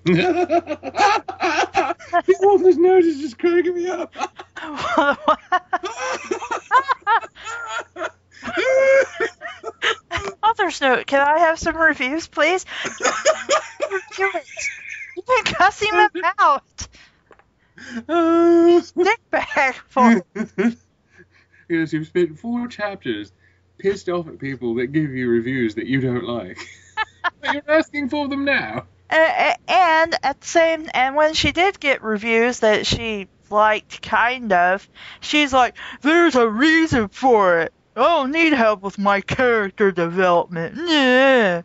The author's note is just cracking me up. Author's note, can I have some reviews, please? Review it. You can cuss him out. Stick back for it. Yes, you've spent 4 chapters pissed off at people that give you reviews that you don't like. But you're asking for them now. And at the same, and when she did get reviews that she liked, kind of, she's like, there's a reason for it. I don't need help with my character development. Yeah.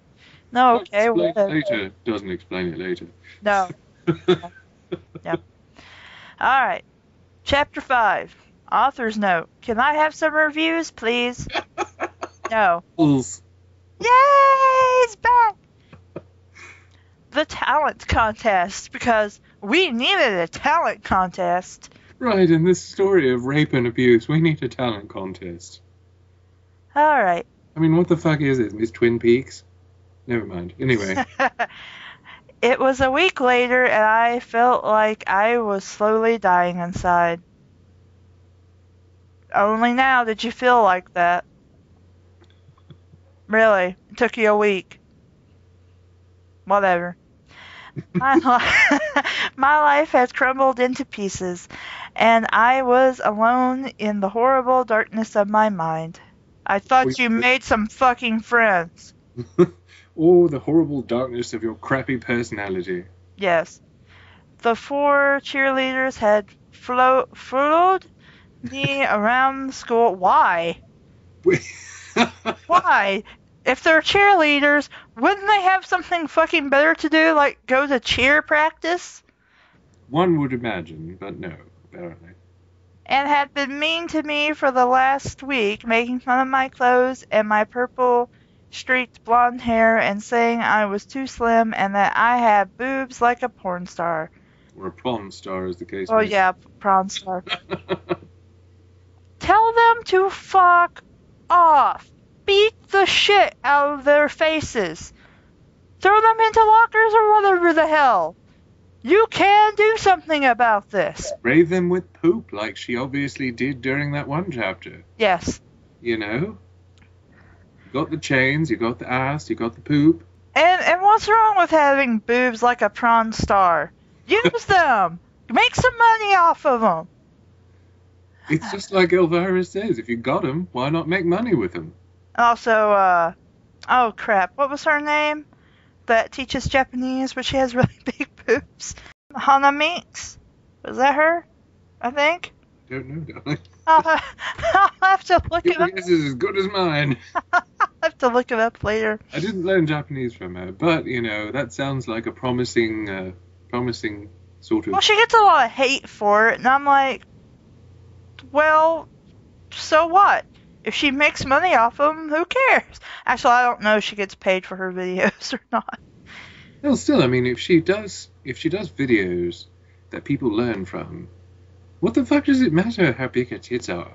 No, okay, whatever. Later. Doesn't explain it later. No. Yep. Alright. Chapter 5. Author's note. Can I have some reviews, please? No. Bulls. Yay! It's back! The talent contest, because we needed a talent contest. Right, in this story of rape and abuse, we need a talent contest. Alright. I mean, what the fuck is it? It's Twin Peaks? Never mind. Anyway. It was a week later, and I felt like I was slowly dying inside. Only now did you feel like that. Really, it took you a week. Whatever. My life has crumbled into pieces, and I was alone in the horrible darkness of my mind. I thought you made some fucking friends. Oh, the horrible darkness of your crappy personality. Yes. The 4 cheerleaders had followed me around school. Why? Why? If they're cheerleaders, wouldn't they have something fucking better to do, like go to cheer practice? One would imagine, but no, apparently. And had been mean to me for the last week, making fun of my clothes and my purple streaked blonde hair and saying I was too slim and that I had boobs like a porn star. Or a prom star, as the case Oh, may be. yeah, porn star. Tell them to fuck off. Beat the shit out of their faces. Throw them into lockers or whatever the hell. You can do something about this. Spray them with poop, like she obviously did during that one chapter. Yes. You know? You got the chains, you got the ass, you got the poop. And what's wrong with having boobs like a prawn star? Use them. Make some money off of them. It's just like Elvira says, if you got them, why not make money with them? Also, oh crap, what was her name? That teaches Japanese, but she has really big boobs. Hana Minx? Was that her? I think? Don't know, darling. I'll have to look it Your up. guess is as good as mine. I'll have to look it up later. I didn't learn Japanese from her, but, you know, that sounds like a promising sort of... Well, she gets a lot of hate for it, and I'm like, well, so what? If she makes money off them, who cares? Actually, I don't know if she gets paid for her videos or not. Well, still, I mean, if she does videos that people learn from, what the fuck does it matter how big her tits are?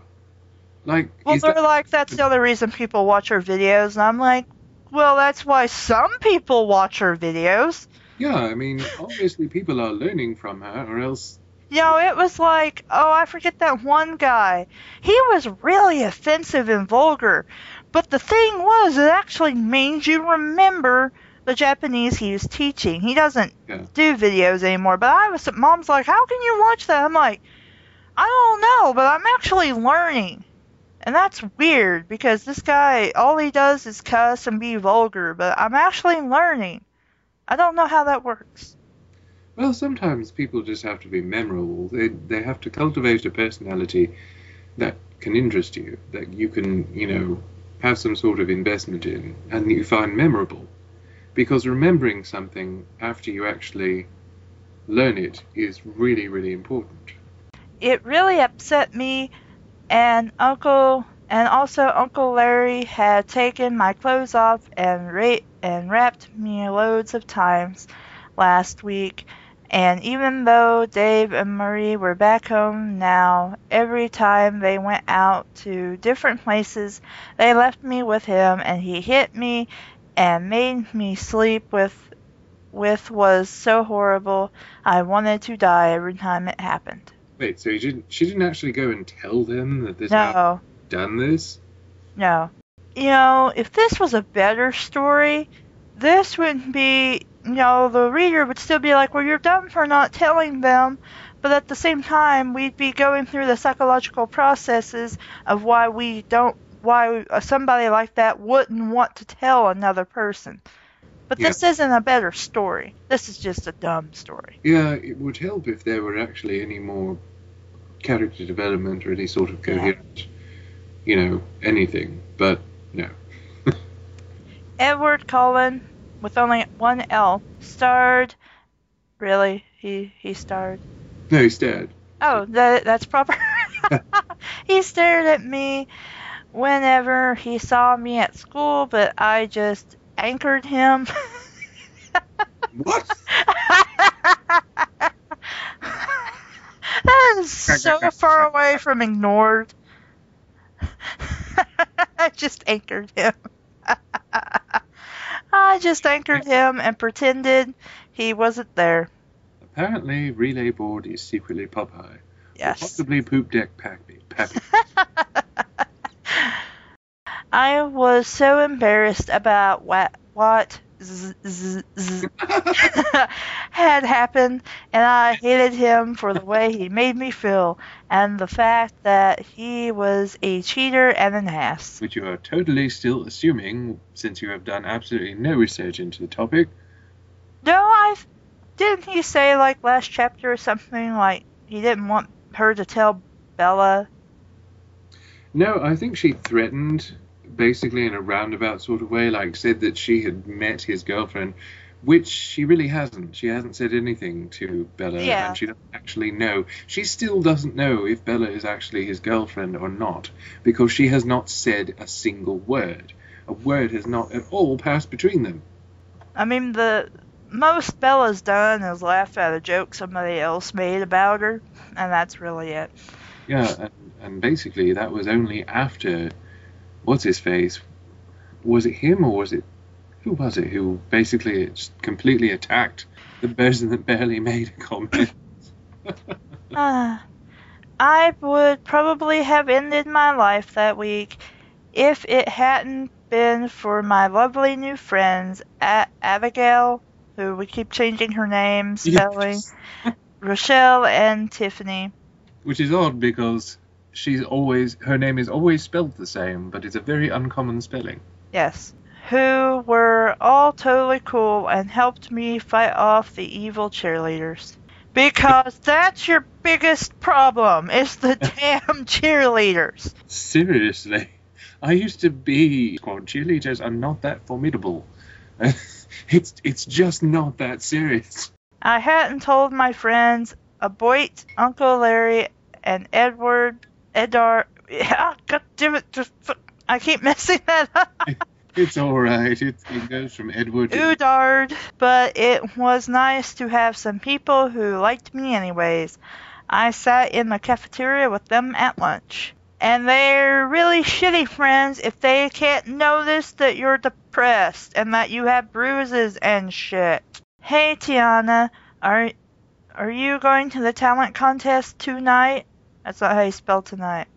Like, Well, they're like, that's the other reason people watch her videos, and I'm like, well, that's why some people watch her videos. Yeah, I mean, obviously people are learning from her, or else... You know, it was like, oh, I forget that one guy. He was really offensive and vulgar. But the thing was, it actually means you remember the Japanese he was teaching. He doesn't do videos anymore. But Mom's like, how can you watch that? I'm like, I don't know, but I'm actually learning. And that's weird, because this guy, all he does is cuss and be vulgar. But I'm actually learning. I don't know how that works. Well, sometimes people just have to be memorable. They have to cultivate a personality that can interest you, that you can, you know, have some sort of investment in, and you find memorable. Because remembering something after you actually learn it is really, really important. It really upset me, and also Uncle Larry had taken my clothes off and wrapped me loads of times last week. And even though Dave and Marie were back home now, every time they went out to different places, they left me with him, and he hit me and made me sleep with with was so horrible, I wanted to die every time it happened. Wait, so she didn't actually go and tell them that this No. had done this? No. You know, if this was a better story, this wouldn't be, you know, the reader would still be like, well, you're dumb for not telling them. But at the same time, we'd be going through the psychological processes of why somebody like that wouldn't want to tell another person. But this isn't a better story. This is just a dumb story. Yeah, it would help if there were actually any more character development or any sort of coherent, anything. But no. Edward Cullen, with only one L, starred. Really? He starred? No, he stared. Oh, that's proper. He stared at me whenever he saw me at school, but I just anchored him. What? That is so far away from ignored. I just anchored him. I just anchored him and pretended he wasn't there. Apparently, relay board is secretly Popeye. Yes. Or possibly poop deck Pappy. I was so embarrassed about what had happened, and I hated him for the way he made me feel, and the fact that he was a cheater and an ass. Which you are totally still assuming, since you have done absolutely no research into the topic. No, didn't he say, like, last chapter or something, like, he didn't want her to tell Bella? No, I think she threatened, basically in a roundabout sort of way, like said that she had met his girlfriend, which she really hasn't. She hasn't said anything to Bella, and she doesn't actually know. She still doesn't know if Bella is actually his girlfriend or not, because she has not said a single word. A word has not at all passed between them. I mean, the most Bella's done is laugh at a joke somebody else made about her, and that's really it. Yeah, and basically that was only after, what's-his-face, was it him or was it, who was it, who basically completely attacked the person that barely made a comment? I would probably have ended my life that week if it hadn't been for my lovely new friends, Abigail, who we keep changing her name, spelling, yes. Rochelle and Tiffany. Which is odd because her name is always spelled the same, but it's a very uncommon spelling. Yes. Who were all totally cool and helped me fight off the evil cheerleaders. Because that's your biggest problem, is the damn cheerleaders. Seriously. I used to be squad. Cheerleaders are not that formidable. It's just not that serious. I hadn't told my friends, Aboit, Uncle Larry, and Eddard. God damn it! I keep messing that up. It's alright. It goes from Edward to Udard. But it was nice to have some people who liked me anyways. I sat in the cafeteria with them at lunch. And they're really shitty friends if they can't notice that you're depressed and that you have bruises and shit. Hey, Tiana, are you going to the talent contest tonight? That's not how you spell tonight.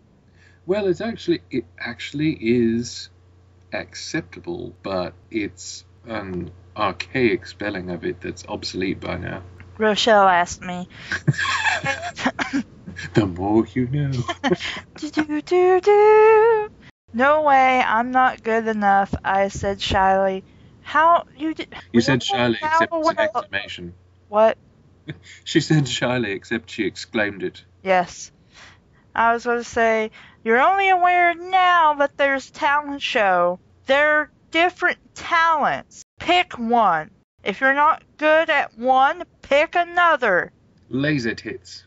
Well, it actually is acceptable, but it's an archaic spelling of it that's obsolete by now. Rochelle asked me. The more you know. No way, I'm not good enough, I said shyly. You said shyly, except it's an exclamation. What? She said shyly, except she exclaimed it. Yes. I was going to say, you're only aware now that there's a talent show. There are different talents. Pick one. If you're not good at one, pick another. Laser tits.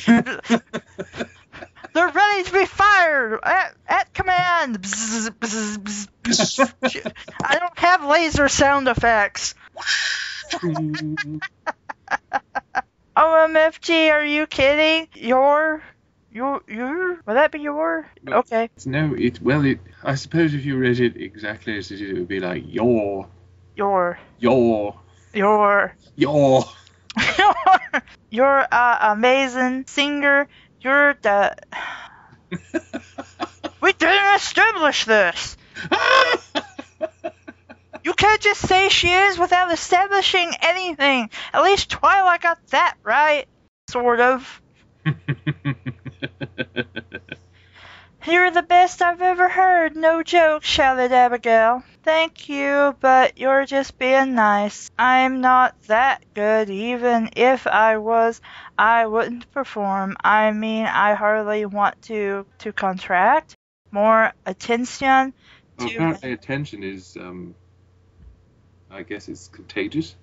They're ready to be fired at command. Bzz, bzz, bzz, bzz. I don't have laser sound effects. OMFG, are you kidding? Your? Would that be your? Okay. No, I suppose if you read it exactly as it is, it would be like your. You're amazing singer. You're the... We didn't establish this! You can't just say she is without establishing anything. At least Twilight got that right. Sort of. You're the best I've ever heard. No joke, shouted Abigail. Thank you, but you're just being nice. I'm not that good. Even if I was, I wouldn't perform. I mean, I hardly want to contract more attention. Well, apparently attention is, I guess it's contagious.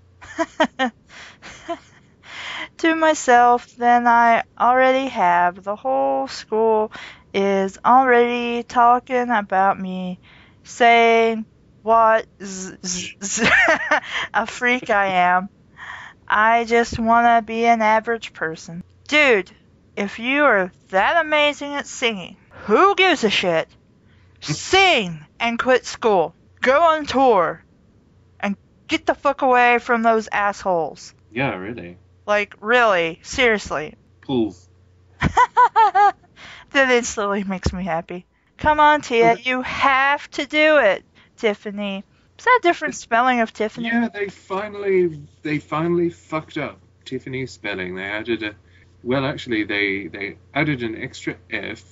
To myself than I already have. The whole school is already talking about me, saying what a freak I am. I just want to be an average person. Dude, if you are that amazing at singing, who gives a shit? Sing and quit school. Go on tour. And get the fuck away from those assholes. Yeah, really. Like, really, seriously. Pools. That instantly makes me happy. Come on, Tia, you have to do it, Tiffany. Is that a different spelling of Tiffany? Yeah, they finally fucked up Tiffany's spelling. They added they added an extra F,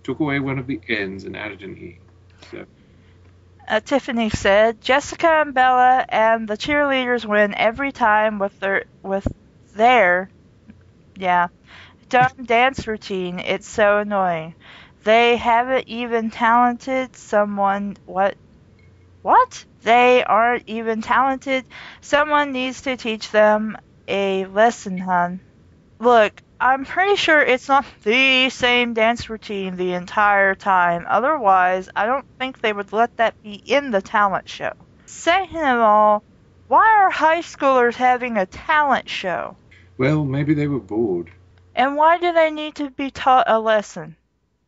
took away one of the N's, and added an E. So. Tiffany said, Jessica and Bella and the cheerleaders win every time with their dumb dance routine. It's so annoying. They haven't even talented someone. What? They aren't even talented. Someone needs to teach them a lesson, hun. Look, I'm pretty sure it's not the same dance routine the entire time. Otherwise, I don't think they would let that be in the talent show. Second of all, why are high schoolers having a talent show? Well, maybe they were bored. And why do they need to be taught a lesson?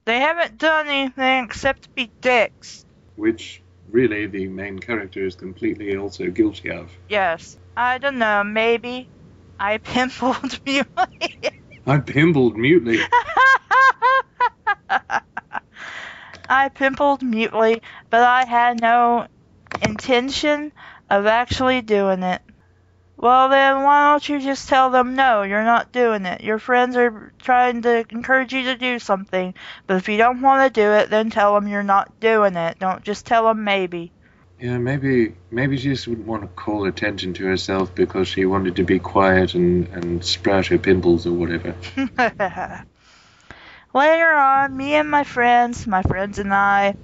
They haven't done anything except be dicks. Which, really, the main character is completely also guilty of. Yes. I don't know, maybe. I pimpled mutely. I pimpled mutely. I pimpled mutely, but I had no intention of actually doing it. Well then, why don't you just tell them no, you're not doing it. Your friends are trying to encourage you to do something, but if you don't want to do it, then tell them you're not doing it. Don't just tell them maybe. Yeah, maybe she just wouldn't want to call attention to herself because she wanted to be quiet and sprout her pimples or whatever. Later on, me and my friends and I,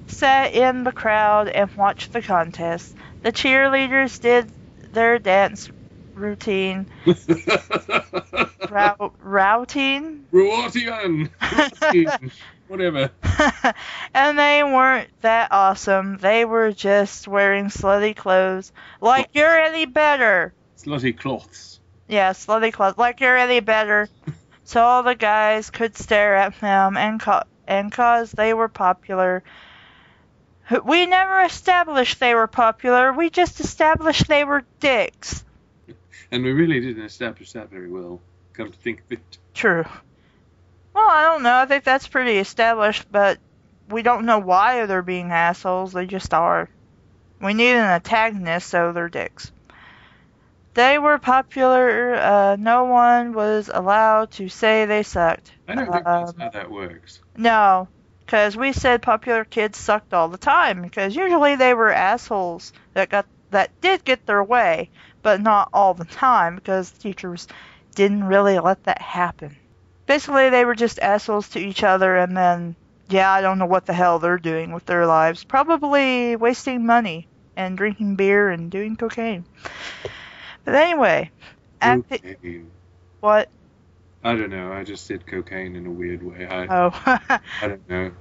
sat in the crowd and watched the contest. The cheerleaders did their dance routine. Routine? Whatever. And they weren't that awesome. They were just wearing slutty clothes. Like you're any better. Slutty cloths. Yeah, slutty clothes. Like you're any better. So all the guys could stare at them, and cause they were popular. We never established they were popular. We just established they were dicks. And we really didn't establish that very well, come to think of it. True. Well, I don't know. I think that's pretty established, but we don't know why they're being assholes. They just are. We need an antagonist, so they're dicks. They were popular. No one was allowed to say they sucked. I don't think that's how that works. No, because we said popular kids sucked all the time, because usually they were assholes that did get their way, but not all the time, because teachers didn't really let that happen. Basically, they were just assholes to each other, and then, yeah, I don't know what the hell they're doing with their lives. Probably wasting money and drinking beer and doing cocaine. But anyway. Cocaine. What? I don't know. I just said cocaine in a weird way. I don't know.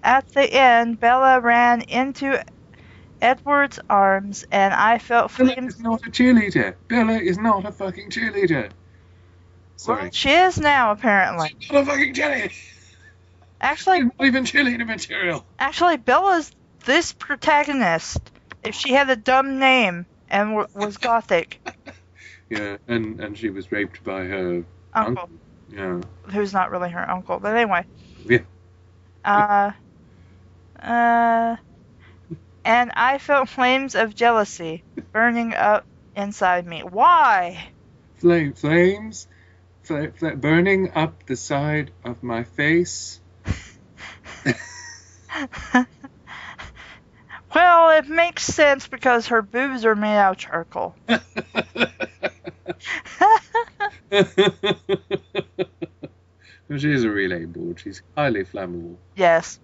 At the end, Bella ran into Edward's arms, and I felt flames. Bella is not a cheerleader. Bella is not a fucking cheerleader. Sorry. Well, she is now, apparently. She's not a fucking cheerleader. Actually, she's not even cheerleader material. Actually, Bella's this protagonist if she had a dumb name and was gothic. Yeah, and she was raped by her Uncle. Yeah. Who's not really her uncle, but anyway. Yeah. And I felt flames of jealousy burning up inside me. Why? Flames burning up the side of my face. Well, it makes sense because her boobs are made out of charcoal. She is a relay board. She's highly flammable. Yes.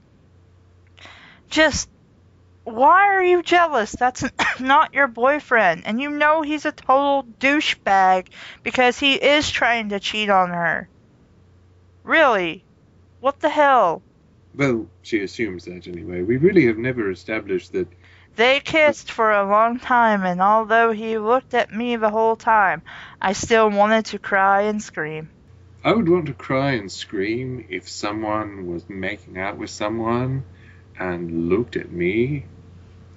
Just, why are you jealous? That's not your boyfriend. And you know he's a total douchebag because he is trying to cheat on her. Really? What the hell? Well, she assumes that anyway. We really have never established that. They kissed for a long time, and although he looked at me the whole time, I still wanted to cry and scream. I would want to cry and scream if someone was making out with someone and looked at me.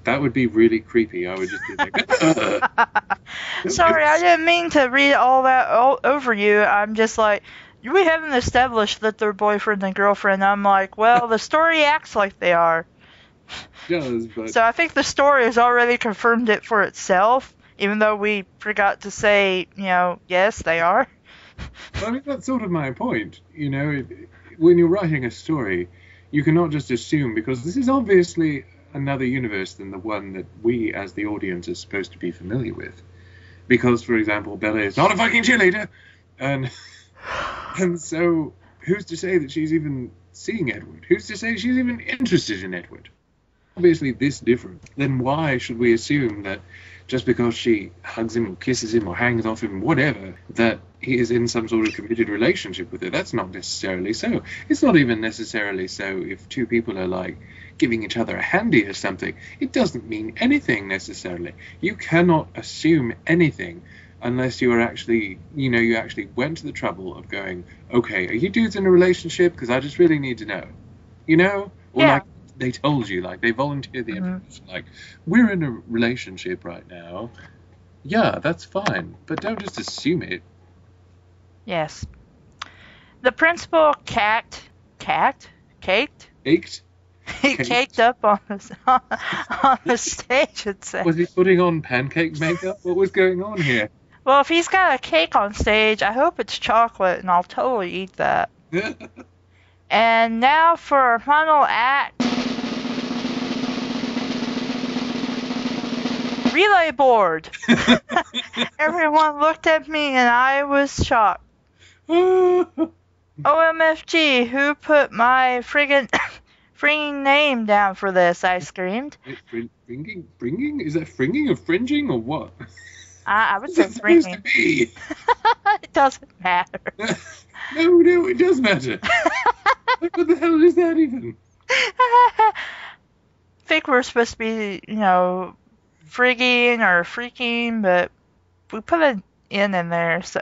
That would be really creepy. I would just be like, Sorry, I didn't mean to read all that over you. I'm just like, we haven't established that they're boyfriend and girlfriend. I'm like, well, the story acts like they are. Does, but... So I think the story has already confirmed it for itself, even though we forgot to say, yes, they are. I mean, that's sort of my point. When you're writing a story, you cannot just assume, because this is obviously another universe than the one that we, as the audience, are supposed to be familiar with. Because, for example, Bella is not a fucking cheerleader, and so who's to say that she's even seeing Edward? Who's to say she's even interested in Edward? Obviously this different. Then why should we assume that just because she hugs him or kisses him or hangs off him, whatever, that he is in some sort of committed relationship with her? That's not necessarily so. It's not even necessarily so if two people are like giving each other a handy or something. It doesn't mean anything necessarily. You cannot assume anything unless you are actually, you actually went to the trouble of going, okay, are you dudes in a relationship? Because I just really need to know. Or yeah. like they told you, like they volunteered the information, like, we're in a relationship right now. Yeah, that's fine, but don't just assume it. Yes. The principal caked? He caked up on the stage, I'd say. Was he putting on pancake makeup? What was going on here? Well, if he's got a cake on stage, I hope it's chocolate, and I'll totally eat that. And now for our final act. Relay board! Everyone looked at me and I was shocked. OMFG, who put my friggin' name down for this? I screamed. Fringing? Is that fringing or fringing or what? I would say fringing. It doesn't matter. No, it does matter. What the hell is that even? I think we're supposed to be, frigging or freaking, but we put an in there, so.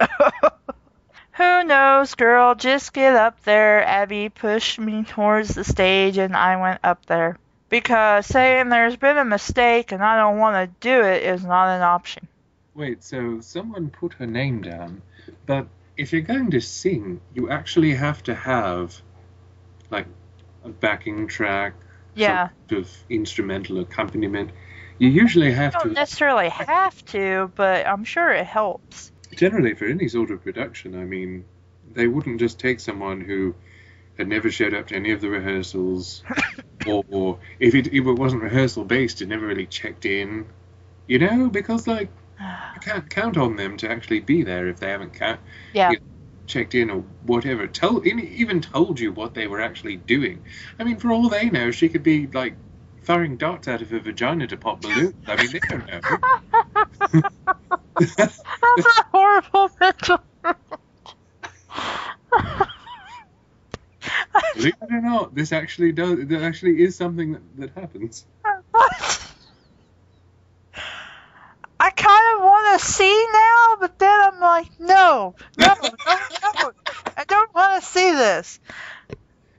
Who knows, girl? Just get up there. Abby pushed me towards the stage, and I went up there. Because saying there's been a mistake and I don't want to do it is not an option. Wait, so someone put her name down, but if you're going to sing, you actually have to have, like, a backing track, some sort of instrumental accompaniment. You usually have to... You don't necessarily have to, but I'm sure it helps. Generally, for any sort of production, I mean, they wouldn't just take someone who had never showed up to any of the rehearsals, or if it wasn't rehearsal-based, it never really checked in, because, like, you can't count on them to actually be there if they haven't checked in or whatever. Even told you what they were actually doing. I mean, for all they know, she could be, like, firing darts out of her vagina to pop balloons. I mean, they don't know. That's a horrible mental. Believe it or not, this actually is something that happens. I kind of want to see now, but then I'm like, no. I don't want to see this.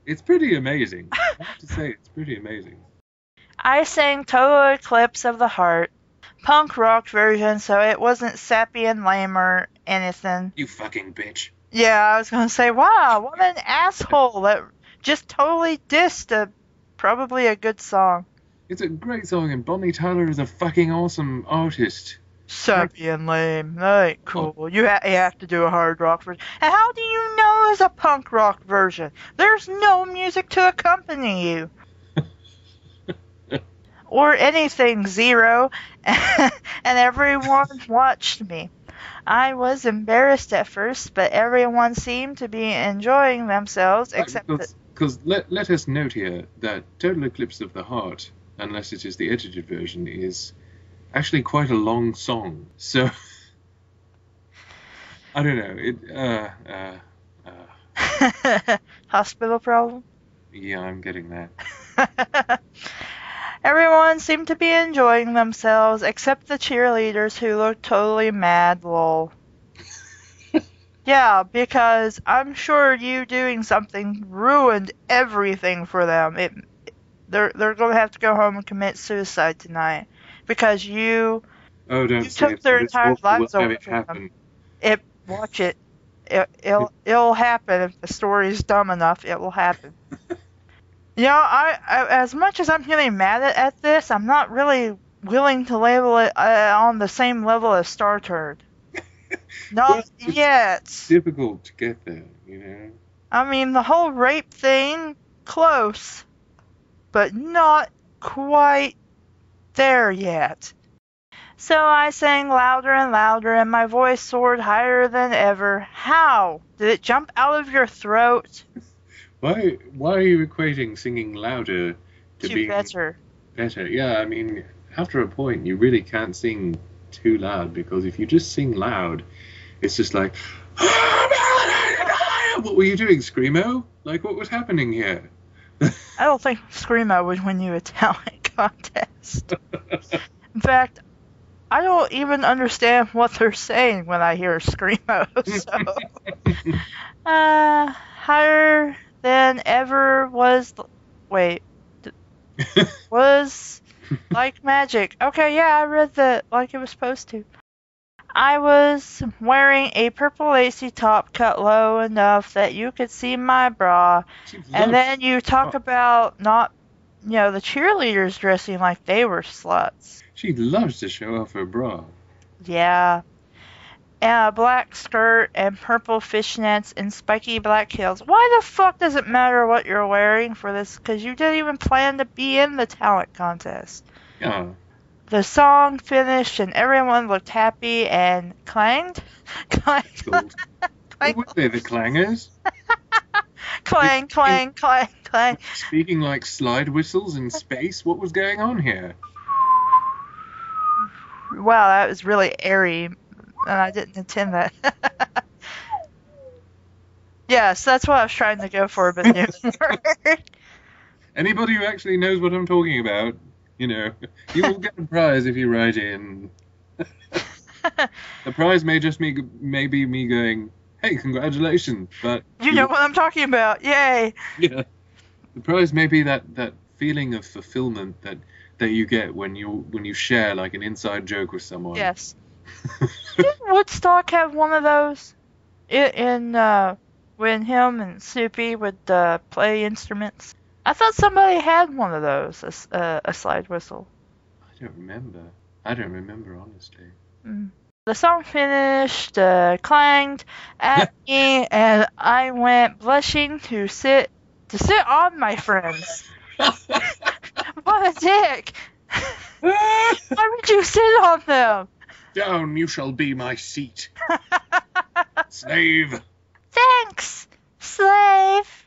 It's pretty amazing. I have to say, it's pretty amazing. I sang Total Eclipse of the Heart. Punk rock version, so it wasn't sappy and lame or anything. You fucking bitch. Yeah, I was gonna say, wow, what an asshole that just totally dissed probably a good song. It's a great song, and Bonnie Tyler is a fucking awesome artist. Sappy and lame. That ain't cool. You have to do a hard rock version. And how do you know it's a punk rock version? There's no music to accompany you. Or anything, zero. And everyone watched me. I was embarrassed at first, but everyone seemed to be enjoying themselves, except Because let us note here that Total Eclipse of the Heart, unless it is the edited version, is actually quite a long song. So, I don't know. Hospital problem? Yeah, I'm getting that. Everyone seemed to be enjoying themselves, except the cheerleaders who looked totally mad, lol. Yeah, because I'm sure you doing something ruined everything for them. They're going to have to go home and commit suicide tonight. Because you took their entire lives over from them. Watch it. It'll happen if the story's dumb enough. It will happen. You know, I as much as I'm getting mad at this, I'm not really willing to label it on the same level as Star Turd. Not yet. It's difficult to get there, you know. I mean, the whole rape thing, close, but not quite there yet. So I sang louder and louder, and my voice soared higher than ever. How? Did it jump out of your throat? Why are you equating singing louder to being better? Better, yeah. I mean, after a point, you really can't sing too loud, because if you just sing loud, it's just like, what were you doing, Screamo? Like, what was happening here? I don't think Screamo would win you a talent contest. In fact, I don't even understand what they're saying when I hear Screamo. So, higher than ever was. Wait. Was like magic. Okay, yeah, I read that like it was supposed to. I was wearing a purple lacy top cut low enough that you could see my bra. And then you talk about not, the cheerleaders dressing like they were sluts. She loves to show off her bra. Yeah. And a black skirt and purple fishnets and spiky black heels. Why the fuck does it matter what you're wearing for this? Because you didn't even plan to be in the talent contest. Yeah. The song finished and everyone looked happy and clanged. What were they, the clangers? Clang, clang, clang, clang. Speaking like slide whistles in space, what was going on here? Wow, that was really airy, and I didn't intend that. Yes, that's what I was trying to go for, but it didn't work. Anybody who actually knows what I'm talking about, you will get a prize if you write in. The prize may be me going, hey, congratulations, but... You know what I'm talking about, yay! Yeah. The prize may be that feeling of fulfillment that you get when you share like an inside joke with someone. Yes. Didn't Woodstock have one of those? When him and Soupy would play instruments? I thought somebody had one of those, a slide whistle. I don't remember, honestly. Mm. The song finished, clanged at me, and I went blushing to sit on my friends. What a dick! Why would you sit on them? Down you shall be my seat. Slave. Thanks, slave.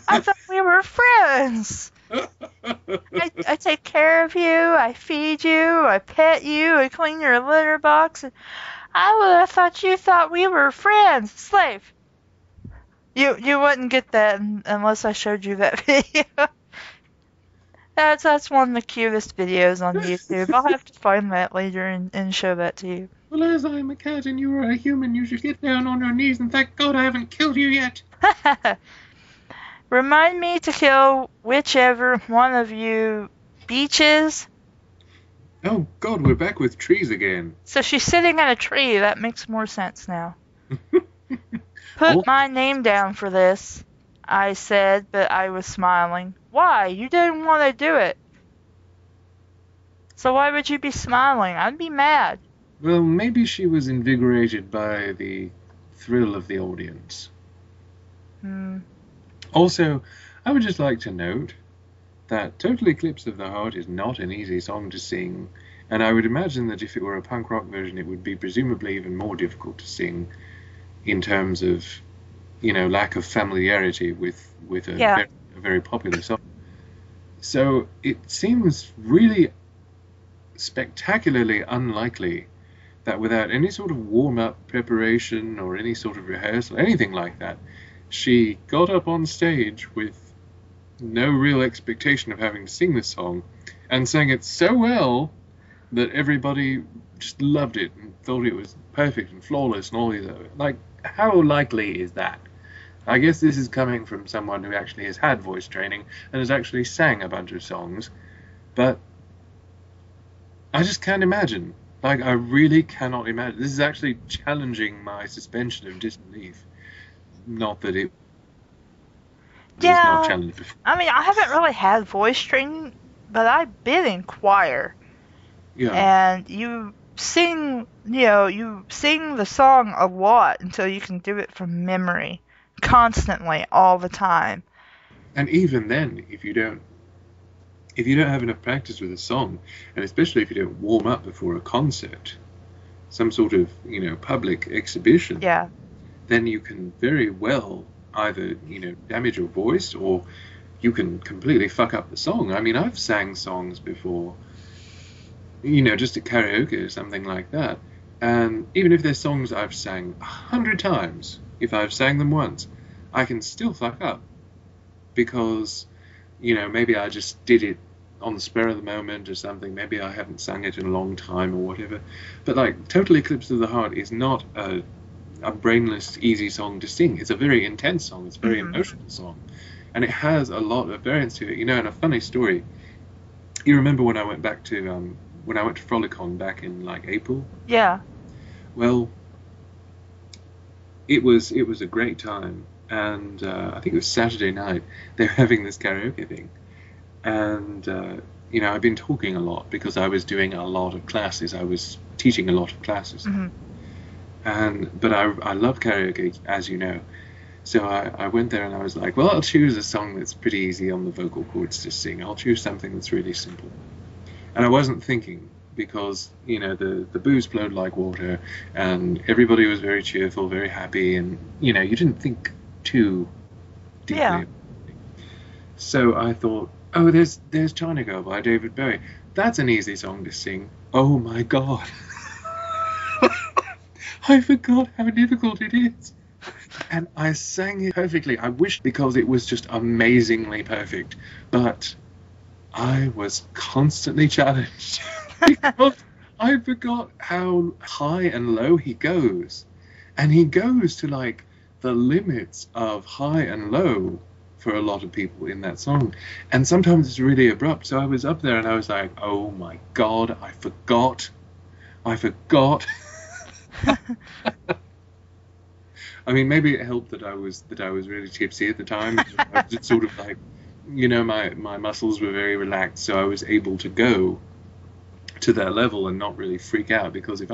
I thought we were friends. I take care of you, I feed you, I pet you, I clean your litter box. And I would have thought you thought we were friends, slave. You wouldn't get that unless I showed you that video. That's one of the cutest videos on YouTube. I'll have to find that later and show that to you. Well, as I'm a cat and you are a human, you should get down on your knees and thank God I haven't killed you yet. Remind me to kill whichever one of you beaches. Oh God, we're back with trees again. So she's sitting at a tree. That makes more sense now. Put Oh. my name down for this, I said, but I was smiling. Why? You didn't want to do it. So why would you be smiling? I'd be mad. Well, maybe she was invigorated by the thrill of the audience. Also, I would just like to note that Total Eclipse of the Heart is not an easy song to sing, and I would imagine that if it were a punk rock version, it would be presumably even more difficult to sing in terms of, lack of familiarity with a very popular song. So it seems really spectacularly unlikely that without any sort of warm-up preparation or any sort of rehearsal, anything like that, she got up on stage with no real expectation of having to sing this song and sang it so well that everybody just loved it and thought it was perfect and flawless and all these other. Like, how likely is that? I guess this is coming from someone who actually has had voice training and has actually sang a bunch of songs, but I just can't imagine. Like, I really cannot imagine. This is actually challenging my suspension of disbelief. Not that it was not challenged before. I mean, I haven't really had voice training, but I've been in choir. Yeah. And you sing the song a lot until you can do it from memory, constantly, all the time. And even then, if you don't have enough practice with a song, and especially if you don't warm up before a concert, some sort of, public exhibition, then you can very well either, damage your voice or you can completely fuck up the song. I mean, I've sang songs before, just at karaoke or something like that. And even if they're songs I've sang 100 times, if I've sang them once, I can still fuck up. Because, maybe I just did it on the spur of the moment or something. Maybe I haven't sung it in a long time or whatever. But, like, Total Eclipse of the Heart is not a brainless, easy song to sing. It's a very intense song. It's a very emotional song. And it has a lot of variance to it. And a funny story. You remember when I went back to... when I went to Frolicon back in, like, April? Yeah. Well, it was a great time. And I think it was Saturday night. They were having this karaoke thing. And, I've been talking a lot because I was doing a lot of classes. I was teaching a lot of classes. But I love karaoke, as you know. So I went there and I was like, well, I'll choose a song that's pretty easy on the vocal cords to sing. I'll choose something that's really simple. And I wasn't thinking because, the booze flowed like water and everybody was very cheerful, very happy. And, you didn't think too deeply. Yeah. So I thought, oh, there's China Girl by David Bowie. That's an easy song to sing. Oh, my God. I forgot how difficult it is. And I sang it perfectly. I wish because it was just amazingly perfect. But I was constantly challenged because I forgot how high and low he goes. And he goes to like the limits of high and low for a lot of people in that song. And sometimes it's really abrupt. So I was up there and I was like, oh my God, I forgot. I mean, maybe it helped that I was really tipsy at the time. I was just sort of like, my muscles were very relaxed, so I was able to go to that level and not really freak out. Because if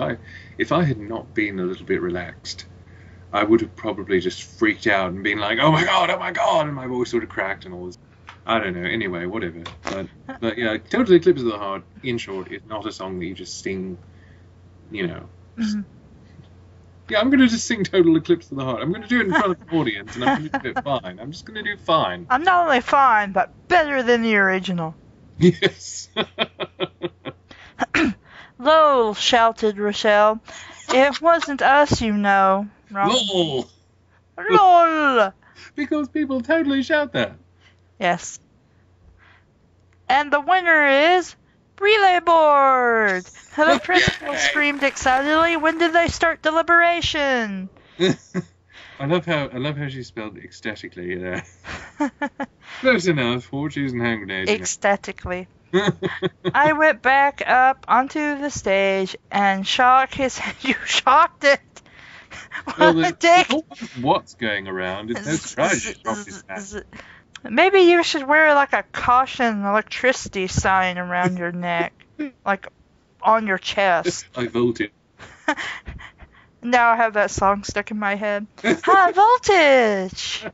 I had not been a little bit relaxed, I would have probably just freaked out and been like, oh my God, and my voice sort of cracked and all this. I don't know. Anyway, whatever. But yeah, Total Eclipse of the Heart, in short, is not a song that you just sing, Yeah, I'm going to just sing Total Eclipse of the Heart. I'm going to do it in front of the audience, and I'm going to do it fine. I'm just going to do fine. I'm not only fine, but better than the original. Yes. Lol, shouted Rochelle. It wasn't us, Wrong. LOL. LOL. Because people totally shout that. Yes. And the winner is... Relay board! The principal screamed excitedly. When did they start deliberation? I love how she spelled ecstatically there. Close enough. Horseshoes and hand grenades. Ecstatically. I went back up onto the stage and shocked his you shocked it. Well, What a dick. What's going around? It's no surprise you shocked his hand. Maybe you should wear like a caution electricity sign around your neck. Like on your chest. I voted. Now I have that song stuck in my head. High voltage!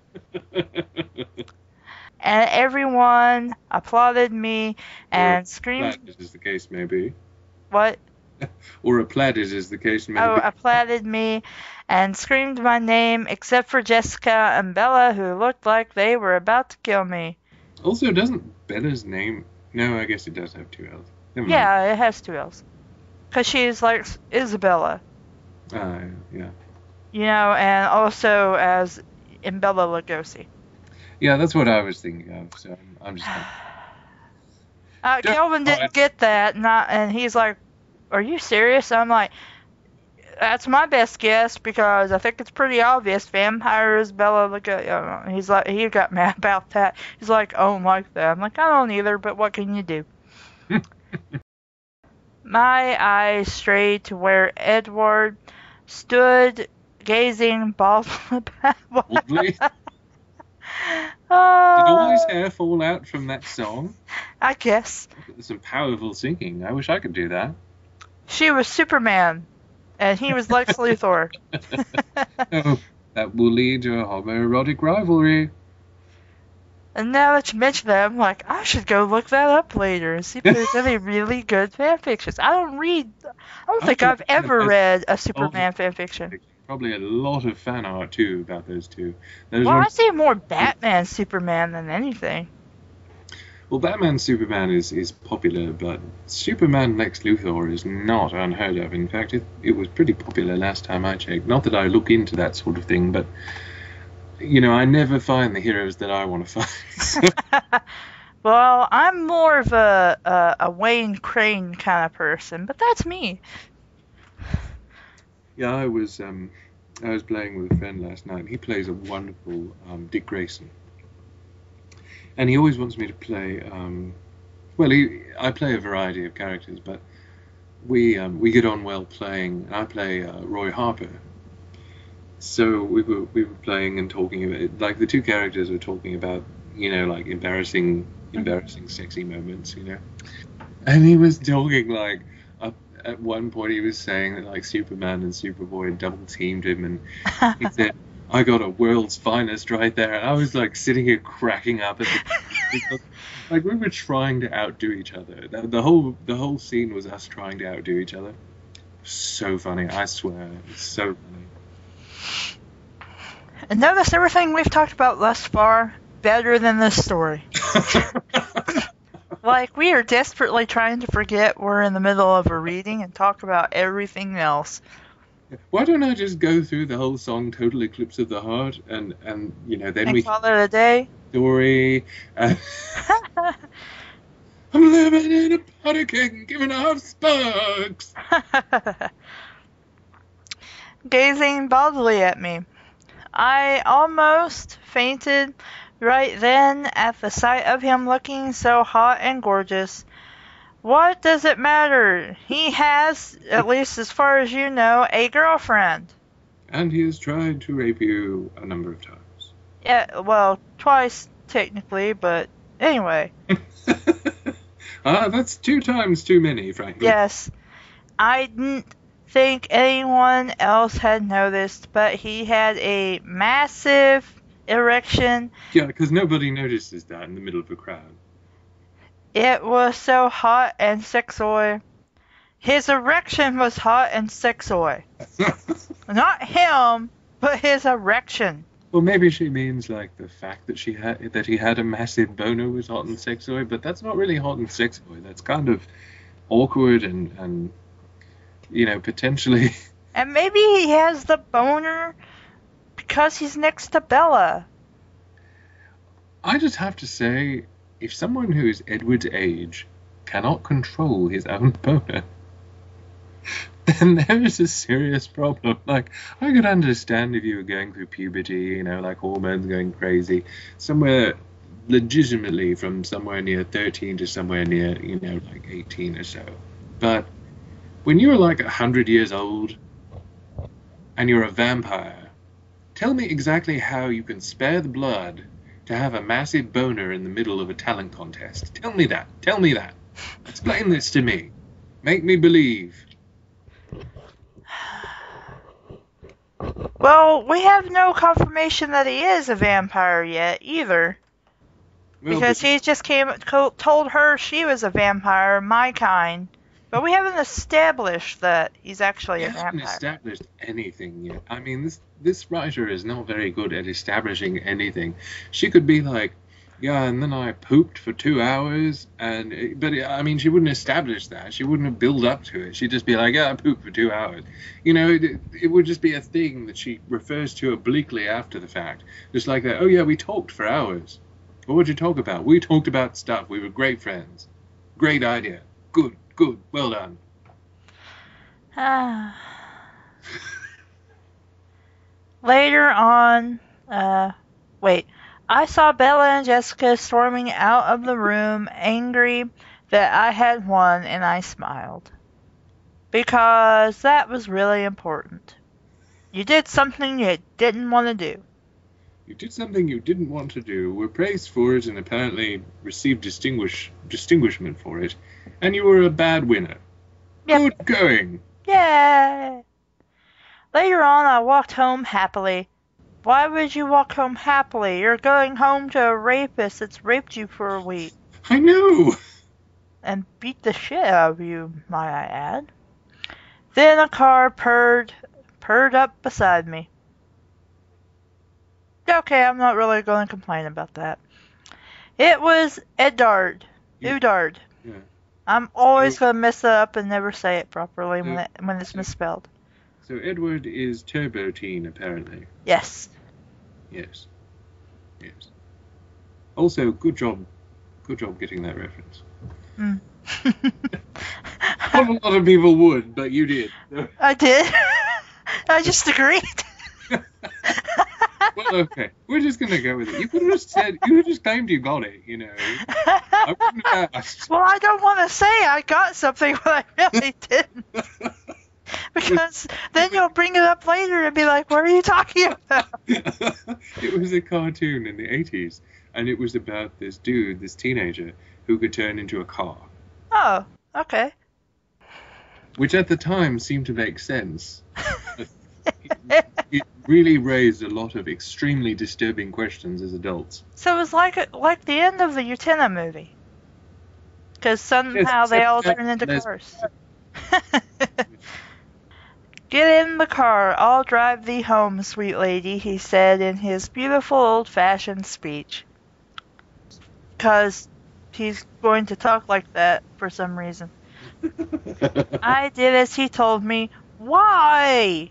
And everyone applauded me and screamed. Plaid, as the case may be. What? Or a plaid, as the case may Oh, be. applauded me and screamed my name, except for Jessica and Bella, who looked like they were about to kill me. Also, doesn't Bella's name... No, I guess it does have 2 L's. Never mind. Yeah, it has 2 L's. Because she's like Isabella. Yeah. You know, and also as in Bella Lugosi. Yeah, that's what I was thinking of, so I'm just... Kelvin didn't get that, and he's like, "Are you serious?" I'm like, "That's my best guess because I think it's pretty obvious. Vampires, Bella Lugosi." He's like, he got mad about that. He's like, "I don't like that." I'm like, "I don't either, but what can you do?" My eyes strayed to where Edward stood, gazing baldly. Did all his hair fall out from that song? I guess. Some powerful singing. I wish I could do that. She was Superman, and he was Lex Luthor. Oh, that will lead to a homoerotic rivalry. And now that you mention that, I'm like, I should go look that up later and see if there's any really good fanfictions. I don't think I've ever read a Superman fanfiction. Probably a lot of fan art, too, about those two. I see more Batman Superman than anything. Well, Batman Superman is popular, but Superman Lex Luthor is not unheard of. In fact, it was pretty popular last time I checked. Not that I look into that sort of thing, but, you know, I never find the heroes that I want to find. Well, I'm more of a Wayne Crane kind of person, but that's me. Yeah, I was playing with a friend last night. He plays a wonderful Dick Grayson, and he always wants me to play. I play a variety of characters, but we get on well playing. And I play Roy Harper, so we were playing and talking about it. Like the two characters were talking about, you know, like embarrassing sexy moments, you know, and he was talking like. At one point he was saying that like Superman and Superboy double teamed him, and he said, "I got a world's finest right there." And I was like sitting here cracking up at because, like, we were trying to outdo each other. The whole scene was us trying to outdo each other. So funny, I swear, it's so funny. And notice everything we've talked about thus far better than this story. Like, we are desperately trying to forget we're in the middle of a reading and talk about everything else. Why don't I just go through the whole song, Total Eclipse of the Heart, and you know, then we call it a day? Story. I'm living in a party king, giving off sparks. Gazing baldly at me. I almost fainted right then at the sight of him looking so hot and gorgeous. What does it matter? He has, at least as far as you know, a girlfriend. And he has tried to rape you a number of times. Yeah, well, twice technically, but anyway. That's 2 times too many, frankly. Yes. I didn't think anyone else had noticed, but he had a massive erection. Yeah, because nobody notices that in the middle of a crowd. It was so hot and sexy. His erection was hot and sexy. Not him, but his erection. Well, maybe she means like the fact that he had a massive boner was hot and sexy, but that's not really hot and sexy. That's kind of awkward and you know, potentially. And maybe he has the boner because he's next to Bella. I just have to say, if someone who is Edward's age cannot control his own boner, then there is a serious problem. Like, I could understand if you were going through puberty, you know, like hormones going crazy, somewhere legitimately from somewhere near 13 to somewhere near, you know, like 18 or so. But when you're like 100 years old and you're a vampire, tell me exactly how you can spare the blood to have a massive boner in the middle of a talent contest. Tell me that. Tell me that. Explain this to me. Make me believe. Well, we have no confirmation that he is a vampire yet, either. Well, Because he just told her she was a vampire, my kind. But we haven't established that he's actually a we haven't vampire. established anything yet. I mean, this writer is not very good at establishing anything. She could be like, yeah, and then I pooped for 2 hours, but I mean, she wouldn't establish that. She wouldn't build up to it. She'd just be like, yeah, I pooped for 2 hours. You know, it would just be a thing that she refers to obliquely after the fact. Just like that, oh yeah, we talked for hours. What would you talk about? We talked about stuff. We were great friends. Great idea. Good, well done. Later on, I saw Bella and Jessica storming out of the room, angry that I had won, and I smiled. Because that was really important. You did something you didn't want to do. You did something you didn't want to do, were praised for it, and apparently received distinguishment for it, and you were a bad winner. Yep. Good going. Yay! Later on, I walked home happily. Why would you walk home happily? You're going home to a rapist that's raped you for a week. I know. And beat the shit out of you, might I add. Then a car purred up beside me. Okay, I'm not really going to complain about that. It was Edward. Udard. Yeah. I'm always going to mess it up and never say it properly when it's misspelled. So Edward is Turbo Teen, apparently. Yes. Yes. Also, good job getting that reference. Not a lot of people would, but you did. I did. I just agreed. Well, okay. We're just going to go with it. You could have just claimed you got it, you know. I wouldn't have asked. Well, I don't want to say I got something when I really didn't. Because then you'll bring it up later and be like, what are you talking about? It was a cartoon in the 80s, and it was about this dude, this teenager, who could turn into a car. Oh, okay. Which at the time seemed to make sense. It really raised a lot of extremely disturbing questions as adults. So it was like the end of the Utena movie. Because somehow they all turn into cars. Get in the car, I'll drive thee home, sweet lady, he said in his beautiful old-fashioned speech. Because he's going to talk like that for some reason. I did as he told me. Why?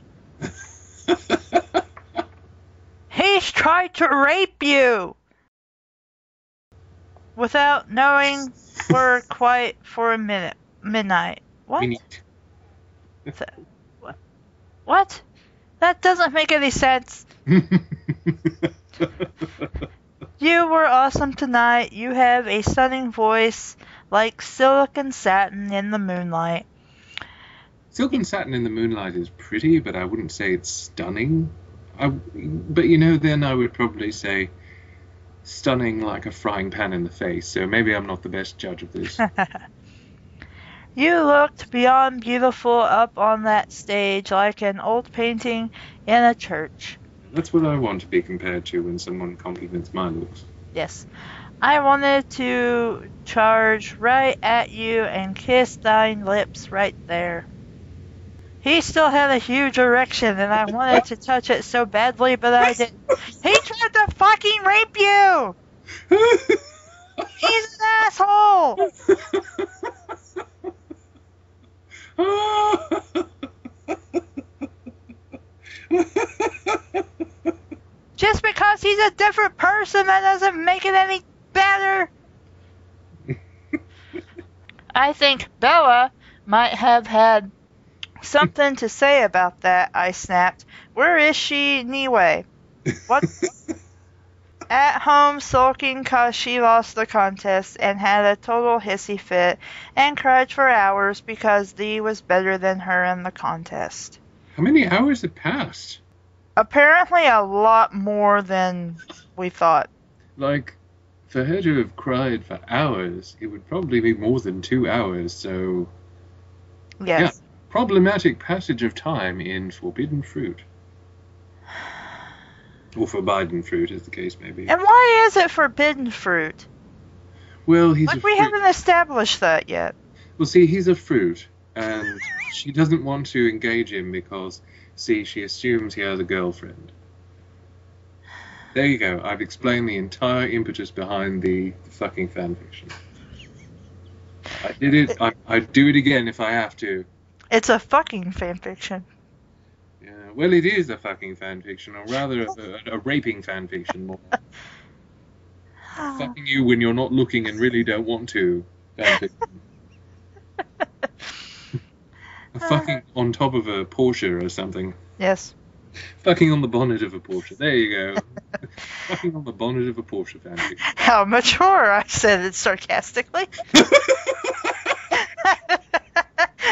He's tried to rape you! Without knowing we're quite for a midnight. What? What? That doesn't make any sense. You were awesome tonight. You have a stunning voice like silicon satin in the moonlight. Silken satin in the moonlight is pretty, but I wouldn't say it's stunning. But you know, then I would probably say stunning like a frying pan in the face, so maybe I'm not the best judge of this. You looked beyond beautiful up on that stage like an old painting in a church. That's what I want to be compared to when someone compliments my looks. Yes. I wanted to charge right at you and kiss thine lips right there. He still had a huge erection and I wanted to touch it so badly, but I didn't. He tried to fucking rape you! He's an asshole! Just because he's a different person, that doesn't make it any better. I think Bella might have had Something to say about that, I snapped. Where is she anyway? What? At home sulking 'cause she lost the contest and had a total hissy fit and cried for hours because Dee was better than her in the contest. How many hours had passed? Apparently a lot more than we thought. Like, for her to have cried for hours, it would probably be more than 2 hours, so... Yes. Yeah, problematic passage of time in Forbidden Fruit. Or Forbiden Fruit, as the case may be. And why is it forbidden fruit? Well, he's a Like, we fruit. haven't established that yet. Well, see, he's a fruit, and she doesn't want to engage him because, see, she assumes he has a girlfriend. There you go. I've explained the entire impetus behind the fucking fanfiction. I did it. I'd do it again if I have to. It's a fucking fanfiction. Yeah, well, it is a fucking fanfiction, or rather a raping fanfiction more. Fucking you when you're not looking and really don't want to. Fanfiction. Fucking on top of a Porsche or something. Yes. Fucking on the bonnet of a Porsche. There you go. Fucking on the bonnet of a Porsche fanfiction. How mature, I said it sarcastically.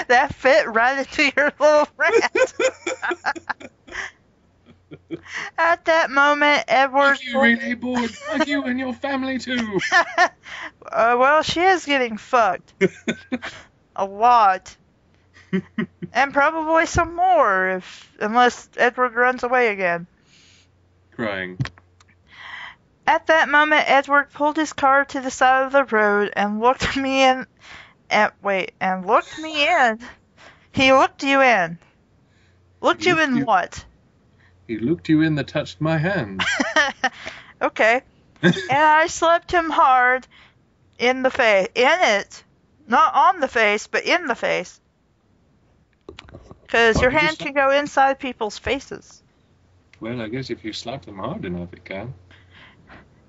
That fit right into your little rant. At that moment, Edward... Are you really bored? Like you and your family too. Well, she is getting fucked. A lot. And probably some more, unless Edward runs away again. Crying. At that moment, Edward pulled his car to the side of the road and looked me in. Looked me in. He looked you in. Looked you in what? He looked you in that touched my hand. Okay. And I slapped him hard in the face. In it. Not on the face, but in the face. Because your hand can go inside people's faces. Well, I guess if you slap them hard enough, it can.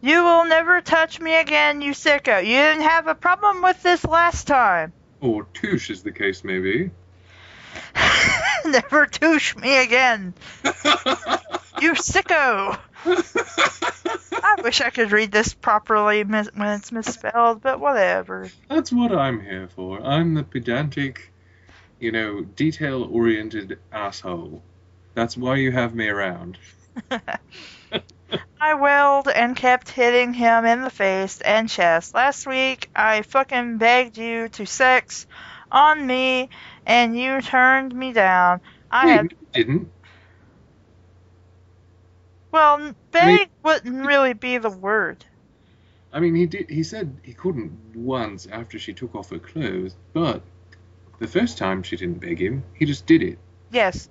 You will never touch me again, you sicko. You didn't have a problem with this last time. Or touche, as the case may be. Never touche me again. You sicko. I wish I could read this properly when it's misspelled, but whatever. That's what I'm here for. I'm the pedantic, detail-oriented asshole. That's why you have me around. I wailed and kept hitting him in the face and chest. Last week, I fucking begged you to sex on me, and you turned me down. You didn't. Well, beg wouldn't really be the word. I mean, he did. He said he couldn't once after she took off her clothes, but the first time she didn't beg him, he just did it. Yes.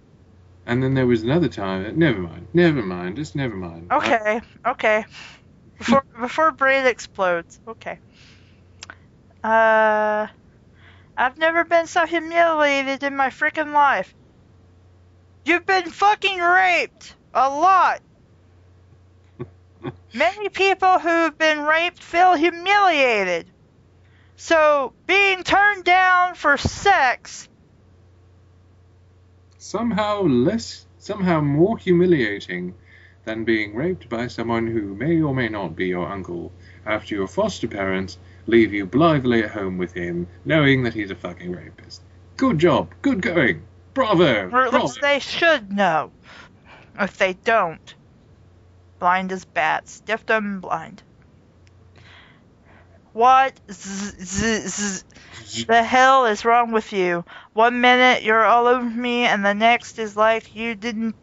And then there was another time. Never mind. Just never mind. Okay. Before brain explodes. Okay. I've never been so humiliated in my freaking life. You've been fucking raped a lot. Many people who've been raped feel humiliated. So being turned down for sex somehow more humiliating than being raped by someone who may or may not be your uncle after your foster parents leave you blithely at home with him, knowing that he's a fucking rapist. Good job. Good going. Bravo. Or at least they should know. If they don't. Blind as bats. Deaf, dumb, and blind. What the hell is wrong with you? 1 minute you're all over me, and the next is like you didn't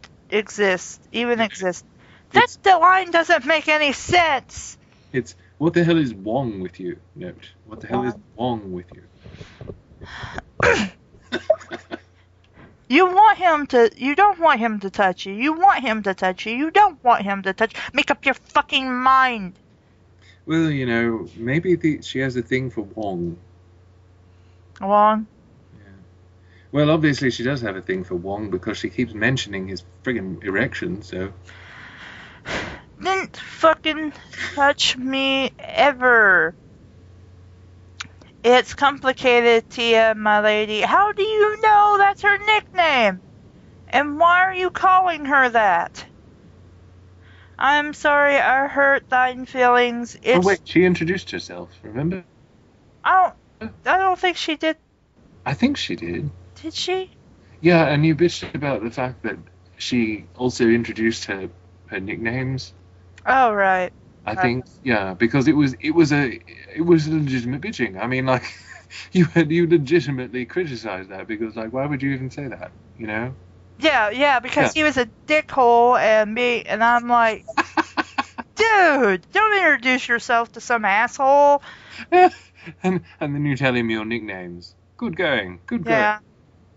even exist. That line doesn't make any sense. It's, what the hell is wrong with you? Note. What the hell is wrong with you? You don't want him to touch you. You want him to touch you. You don't want him to touch. Make up your fucking mind. Well, maybe she has a thing for Wong. Wong? Yeah. Well, obviously she does have a thing for Wong because she keeps mentioning his friggin' erection, so... Didn't fucking touch me ever. It's complicated, Tia, my lady. How do you know that's her nickname? And why are you calling her that? I'm sorry I hurt thine feelings. Oh wait, she introduced herself, remember? I don't think she did. I think she did. Did she? Yeah, and you bitched about the fact that she also introduced her nicknames. Oh, right. I think, yeah, because it was legitimate bitching. I mean, like, you legitimately criticized that because, like, why would you even say that? You know? Yeah, because he was a dickhole and I'm like, dude, don't introduce yourself to some asshole. and then you tell him your nicknames. Good going.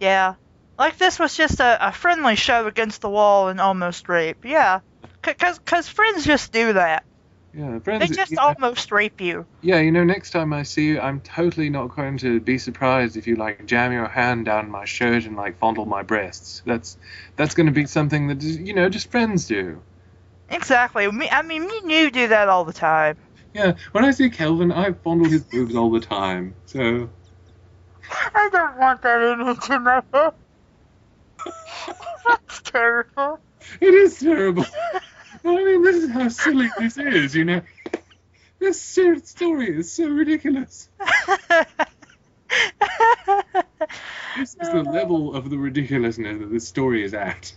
Yeah. Like this was just a friendly shove against the wall and almost rape. Yeah. Cause friends just do that. Yeah, friends. They just almost rape you. Yeah, next time I see you, I'm totally not going to be surprised if you, like, jam your hand down my shirt and, like, fondle my breasts. That's going to be something that, just friends do. Exactly. Me and you do that all the time. Yeah, when I see Kelvin, I fondle his boobs all the time, so... I don't want that image in my head. That's terrible. It is terrible. Well, I mean, this is how silly this is, This story is so ridiculous. This is the level of the ridiculousness that this story is at.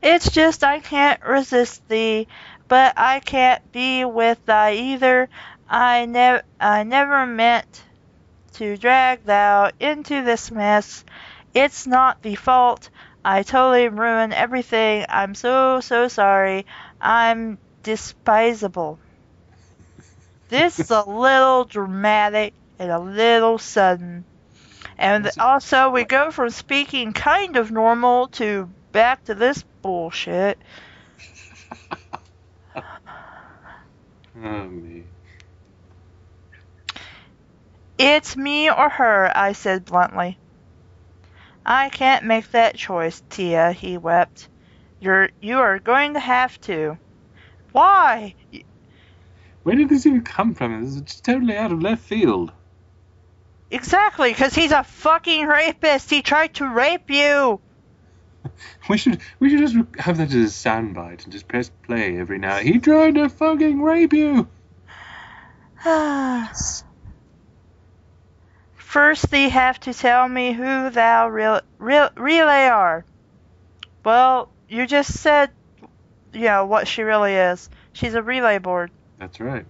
It's just I can't resist thee, but I can't be with thy either. I never meant to drag thou into this mess. It's not the fault. I totally ruined everything. I'm so sorry. I'm despisable. This is a little dramatic and a little sudden. And also, we go from speaking kind of normal to back to this bullshit. Oh, me. It's me or her, I said bluntly. I can't make that choice, Tia, he wept. You are going to have to. Why? Where did this even come from? This is just totally out of left field. Exactly, because he's a fucking rapist. He tried to rape you. We should just have that as a soundbite and just press play every now. He tried to fucking rape you. First, thee have to tell me who thou really are. Well, you just said, what she really is. She's a relay board. That's right.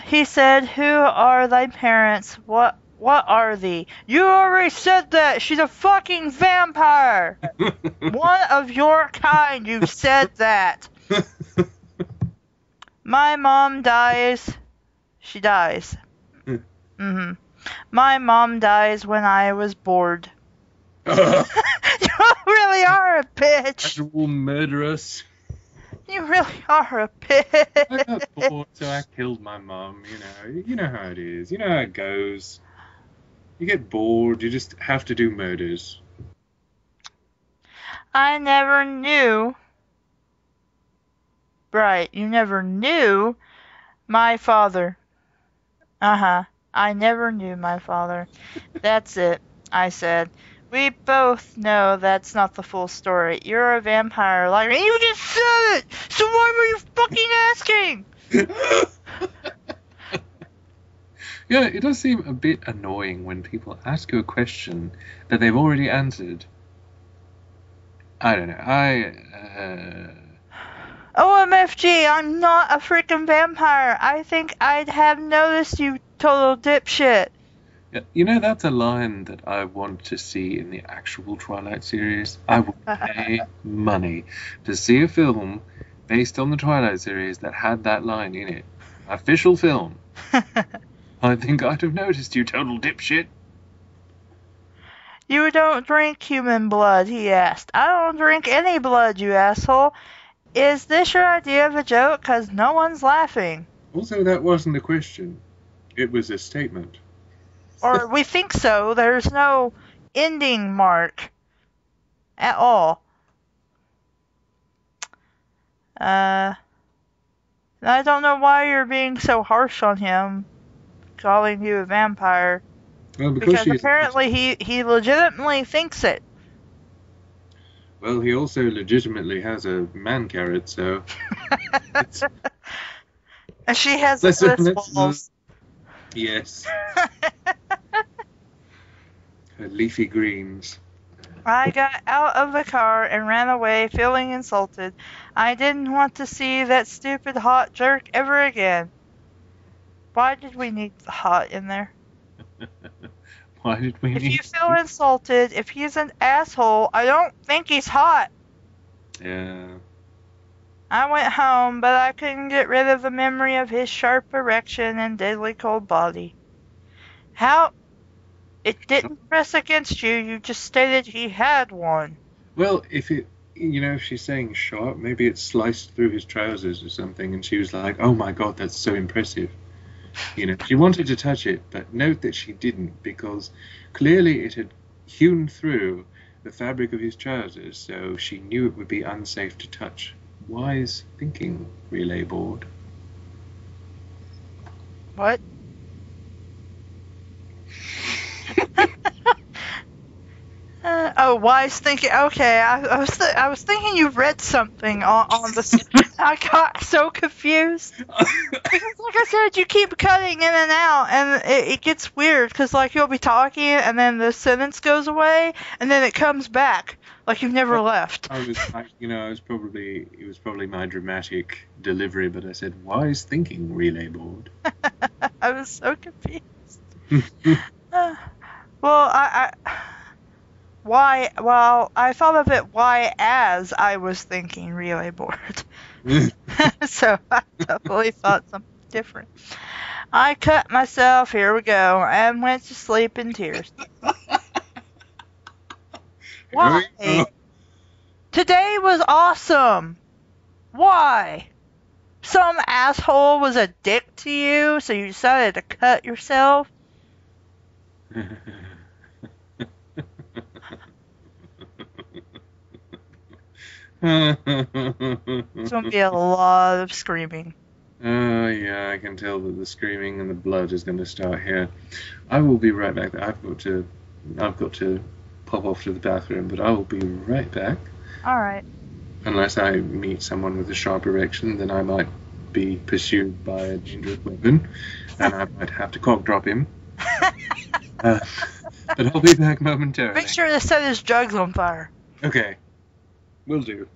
He said, who are thy parents? What are thee? You already said that! She's a fucking vampire! One of your kind, you said that! My mom dies. She dies. Mm-hmm. My mom dies when I was bored. You really are a bitch! Actual murderous. You really are a bitch! I got bored, so I killed my mum, You know how it is. You know how it goes. You get bored, you just have to do murders. I never knew. Right, you never knew my father. I never knew my father. That's it, I said. We both know that's not the full story. You're a vampire like me. You just said it! So why were you fucking asking? Yeah, it does seem a bit annoying when people ask you a question that they've already answered. I don't know. OMFG, I'm not a freaking vampire. I think I'd have noticed, you total dipshit. Yeah, that's a line that I want to see in the actual Twilight series. I would pay money to see a film based on the Twilight series that had that line in it. Official film. I think I'd have noticed, you total dipshit. You don't drink human blood, he asked. I don't drink any blood, you asshole. Is this your idea of a joke? 'Cause no one's laughing. Also, that wasn't a question. It was a statement. Or we think so. There's no ending mark at all. I don't know why you're being so harsh on him, calling you a vampire. Well, Because apparently he legitimately thinks it. Well, he also legitimately has a man carrot, so. And she has Let's- balls. Yes. Her leafy greens. I got out of the car and ran away, feeling insulted. I didn't want to see that stupid hot jerk ever again. Why did we need the hot in there? Why did we If need... you feel insulted, if he's an asshole, I don't think he's hot. Yeah. I went home, but I couldn't get rid of the memory of his sharp erection and deadly cold body. How? It didn't press against you, you just stated he had one. Well, if she's saying sharp, maybe it sliced through his trousers or something, and she was like, oh my god, that's so impressive. She wanted to touch it, but note that she didn't, because clearly it had hewn through the fabric of his trousers, so she knew it would be unsafe to touch. Wise thinking, relay board. What? Wise thinking. Okay, I was thinking you read something on the. I got so confused because, like I said, you keep cutting in and out, and it gets weird because, like, you'll be talking, and then the sentence goes away, and then it comes back like you've never left. It was probably my dramatic delivery, but I said wise thinking, relay board. I was so confused. Well, why? Well, I thought of it why as I was thinking relay board. So I totally thought something different. I cut myself, here we go, and went to sleep in tears. Why? Today was awesome. Why? Some asshole was a dick to you, so you decided to cut yourself? It's going to be a lot of screaming. Yeah, I can tell that the screaming and the blood is going to start here. I will be right back. I've got to pop off to the bathroom, but I will be right back. Alright. Unless I meet someone with a sharp erection, then I might be pursued by a dangerous weapon, and I might have to cock drop him. But I'll be back momentarily. Make sure to set his jugs on fire. Okay. Will do.